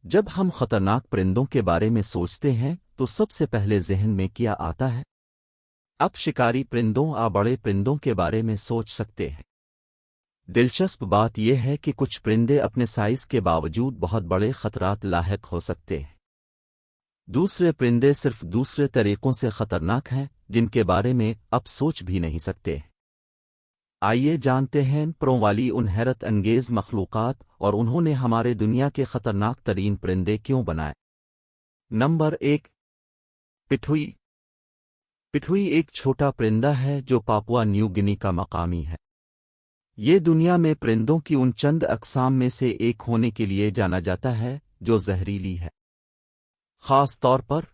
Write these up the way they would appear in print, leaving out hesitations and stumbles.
جب ہم خطرناک پرندوں کے بارے میں سوچتے ہیں تو سب سے پہلے ذہن میں کیا آتا ہے؟ اب شکاری پرندوں یا بڑے پرندوں کے بارے میں سوچ سکتے ہیں۔ دلچسپ بات یہ ہے کہ کچھ پرندے اپنے سائز کے باوجود بہت بڑے خطرات لاحق ہو سکتے ہیں۔ دوسرے پرندے صرف دوسرے طریقوں سے خطرناک ہیں جن کے بارے میں اب سوچ بھی نہیں سکتے۔ آئیے جانتے ہیں پروں والی ان حیرت انگیز مخلوقات اور انہوں نے ہمارے دنیا کے خطرناک ترین پرندے کیوں بنائے۔ نمبر 1، پٹھوئی۔ پٹھوئی ایک چھوٹا پرندہ ہے جو پاپوا نیو گنی کا مقامی ہے۔ یہ دنیا میں پرندوں کی ان چند اقسام میں سے ایک ہونے کے لیے جانا جاتا ہے جو زہریلی ہے۔ خاص طور پر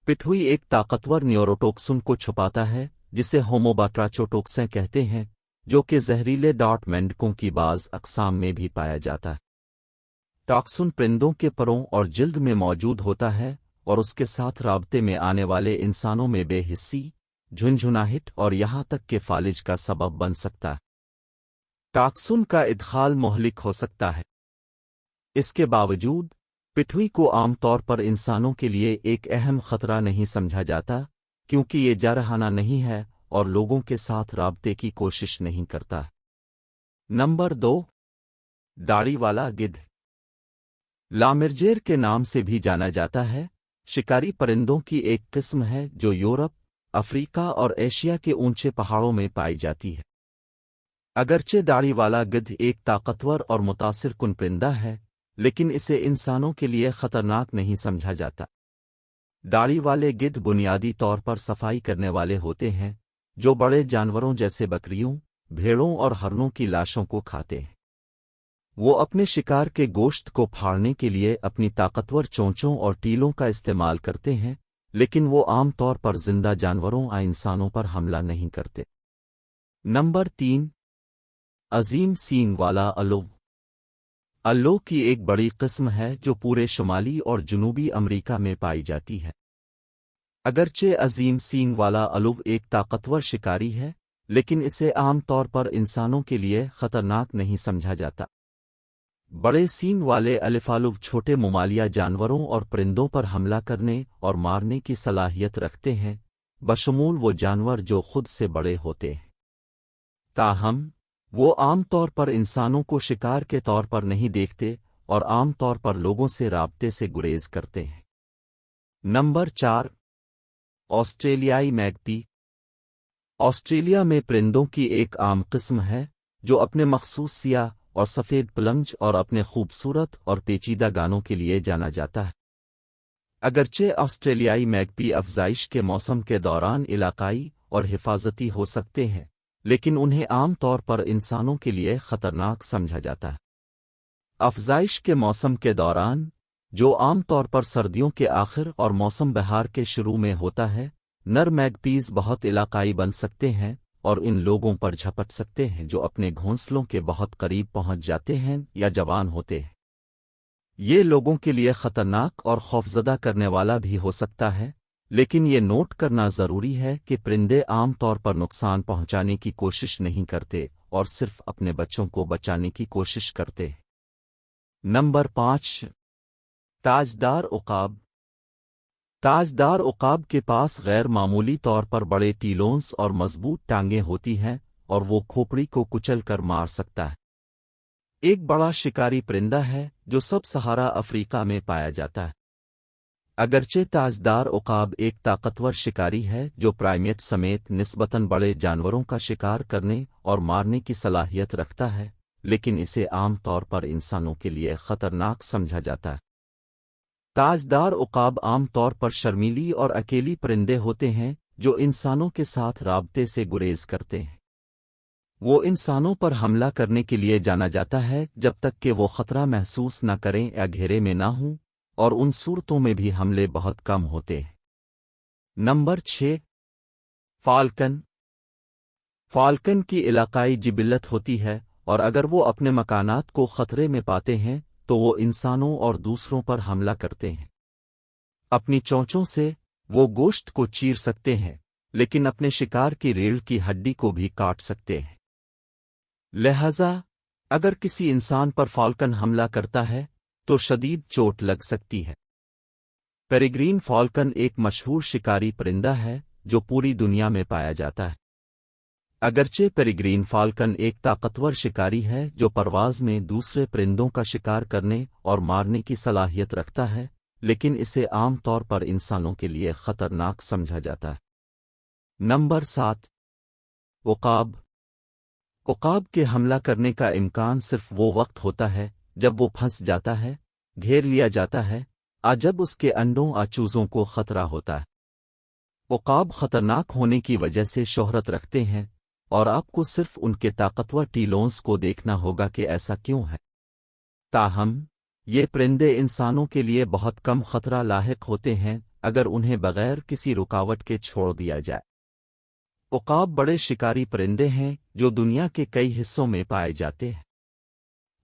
پٹھوئی ایک طاقتور نیوروٹوکسن کو چھپاتا ہے جسے ہوموباٹراچوٹوکسن کہتے ہیں، جو کہ زہریلے ڈاٹ مینڈکوں کی بعض اقسام میں بھی پایا جاتا ہے۔ ٹاکسن پرندوں کے پروں اور جلد میں موجود ہوتا ہے اور اس کے ساتھ رابطے میں آنے والے انسانوں میں بے حسی، جھنجھناہٹ اور یہاں تک کہ فالج کا سبب بن سکتا ہے۔ ٹاکسن کا ادخال مہلک ہو سکتا ہے۔ اس کے باوجود پٹھوئی کو عام طور پر انسانوں کے لیے ایک اہم خطرہ نہیں سمجھا جاتا کیونکہ یہ جارحانہ نہیں ہے اور لوگوں کے ساتھ رابطے کی کوشش نہیں کرتا۔ نمبر 2، داڑھی والا گدھ۔ لامرجیر کے نام سے بھی جانا جاتا ہے، شکاری پرندوں کی ایک قسم ہے جو یورپ، افریقہ اور ایشیا کے اونچے پہاڑوں میں پائی جاتی ہے۔ اگرچہ داڑھی والا گدھ ایک طاقتور اور متاثر کن پرندہ ہے، لیکن اسے انسانوں کے لیے خطرناک نہیں سمجھا جاتا۔ داڑھی والے گدھ بنیادی طور پر صفائی کرنے والے ہوتے ہیں جو بڑے جانوروں جیسے بکریوں، بھیڑوں اور ہرنوں کی لاشوں کو کھاتے ہیں۔ وہ اپنے شکار کے گوشت کو پھاڑنے کے لیے اپنی طاقتور چونچوں اور ٹیلوں کا استعمال کرتے ہیں، لیکن وہ عام طور پر زندہ جانوروں یا انسانوں پر حملہ نہیں کرتے۔ نمبر 3، عظیم سینگ والا الو۔ الو کی ایک بڑی قسم ہے جو پورے شمالی اور جنوبی امریکہ میں پائی جاتی ہے۔ اگرچہ عظیم سینگ والا الو ایک طاقتور شکاری ہے، لیکن اسے عام طور پر انسانوں کے لیے خطرناک نہیں سمجھا جاتا۔ بڑے سینگ والے الو چھوٹے ممالیہ جانوروں اور پرندوں پر حملہ کرنے اور مارنے کی صلاحیت رکھتے ہیں، بشمول وہ جانور جو خود سے بڑے ہوتے ہیں۔ تاہم وہ عام طور پر انسانوں کو شکار کے طور پر نہیں دیکھتے اور عام طور پر لوگوں سے رابطے سے گریز کرتے ہیں۔ نمبر 4، آسٹریلیائی میگپی۔ آسٹریلیا میں پرندوں کی ایک عام قسم ہے جو اپنے مخصوص سیاہ اور سفید پلنج اور اپنے خوبصورت اور پیچیدہ گانوں کے لیے جانا جاتا ہے۔ اگرچہ آسٹریلیائی میگپی افزائش کے موسم کے دوران علاقائی اور حفاظتی ہو سکتے ہیں، لیکن انہیں عام طور پر انسانوں کے لیے خطرناک سمجھا جاتا ہے۔ افزائش کے موسم کے دوران، جو عام طور پر سردیوں کے آخر اور موسم بہار کے شروع میں ہوتا ہے، نر میگپیز بہت علاقائی بن سکتے ہیں اور ان لوگوں پر جھپٹ سکتے ہیں جو اپنے گھونسلوں کے بہت قریب پہنچ جاتے ہیں یا جوان ہوتے ہیں۔ یہ لوگوں کے لیے خطرناک اور خوفزدہ کرنے والا بھی ہو سکتا ہے، لیکن یہ نوٹ کرنا ضروری ہے کہ پرندے عام طور پر نقصان پہنچانے کی کوشش نہیں کرتے اور صرف اپنے بچوں کو بچانے کی کوشش کرتے ہیں۔ نمبر 5، تاجدار عقاب۔ تاجدار عقاب کے پاس غیر معمولی طور پر بڑے ٹیلونز اور مضبوط ٹانگیں ہوتی ہیں اور وہ کھوپڑی کو کچل کر مار سکتا ہے۔ ایک بڑا شکاری پرندہ ہے جو سب سہارا افریقہ میں پایا جاتا ہے۔ اگرچہ تاجدار عقاب ایک طاقتور شکاری ہے جو پرائمیٹ سمیت نسبتاً بڑے جانوروں کا شکار کرنے اور مارنے کی صلاحیت رکھتا ہے، لیکن اسے عام طور پر انسانوں کے لیے خطرناک سمجھا جاتا ہے۔ تاجدار عقاب عام طور پر شرمیلی اور اکیلی پرندے ہوتے ہیں جو انسانوں کے ساتھ رابطے سے گریز کرتے ہیں۔ وہ انسانوں پر حملہ کرنے کے لیے جانا جاتا ہے جب تک کہ وہ خطرہ محسوس نہ کریں یا گھیرے میں نہ ہوں، اور ان صورتوں میں بھی حملے بہت کم ہوتے ہیں۔ Number 6، falcon. فالکن کی علاقائی جبلت ہوتی ہے اور اگر وہ اپنے مکانات کو خطرے میں پاتے ہیں تو وہ انسانوں اور دوسروں پر حملہ کرتے ہیں۔ اپنی چونچوں سے وہ گوشت کو چیر سکتے ہیں، لیکن اپنے شکار کی ریڑھ کی ہڈی کو بھی کاٹ سکتے ہیں۔ لہذا اگر کسی انسان پر فالکن حملہ کرتا ہے تو شدید چوٹ لگ سکتی ہے۔ پیریگرین فالکن ایک مشہور شکاری پرندہ ہے جو پوری دنیا میں پایا جاتا ہے۔ اگرچہ پیریگرین فالکن ایک طاقتور شکاری ہے جو پرواز میں دوسرے پرندوں کا شکار کرنے اور مارنے کی صلاحیت رکھتا ہے، لیکن اسے عام طور پر انسانوں کے لیے خطرناک سمجھا جاتا ہے۔ نمبر 7۔ عقاب۔ عقاب کے حملہ کرنے کا امکان صرف وہ وقت ہوتا ہے جب وہ پھنس جاتا ہے، گھیر لیا جاتا ہے، جب اس کے انڈوں چوزوں کو خطرہ ہوتا ہے۔ عقاب خطرناک ہونے کی وجہ سے شہرت رکھتے ہیں، اور آپ کو صرف ان کے طاقتور ٹیلونز کو دیکھنا ہوگا کہ ایسا کیوں ہے۔ تاہم یہ پرندے انسانوں کے لیے بہت کم خطرہ لاحق ہوتے ہیں اگر انہیں بغیر کسی رکاوٹ کے چھوڑ دیا جائے۔ عقاب بڑے شکاری پرندے ہیں جو دنیا کے کئی حصوں میں پائے جاتے ہیں۔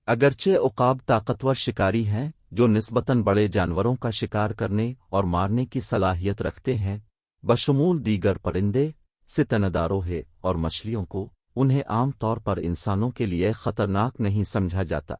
اگرچہ عقاب طاقتور شکاری ہیں جو نسبتاً بڑے جانوروں کا شکار کرنے اور مارنے کی صلاحیت رکھتے ہیں، بشمول دیگر پرندے، ستنداروں اور مچھلیوں کو، انہیں عام طور پر انسانوں کے لیے خطرناک نہیں سمجھا جاتا۔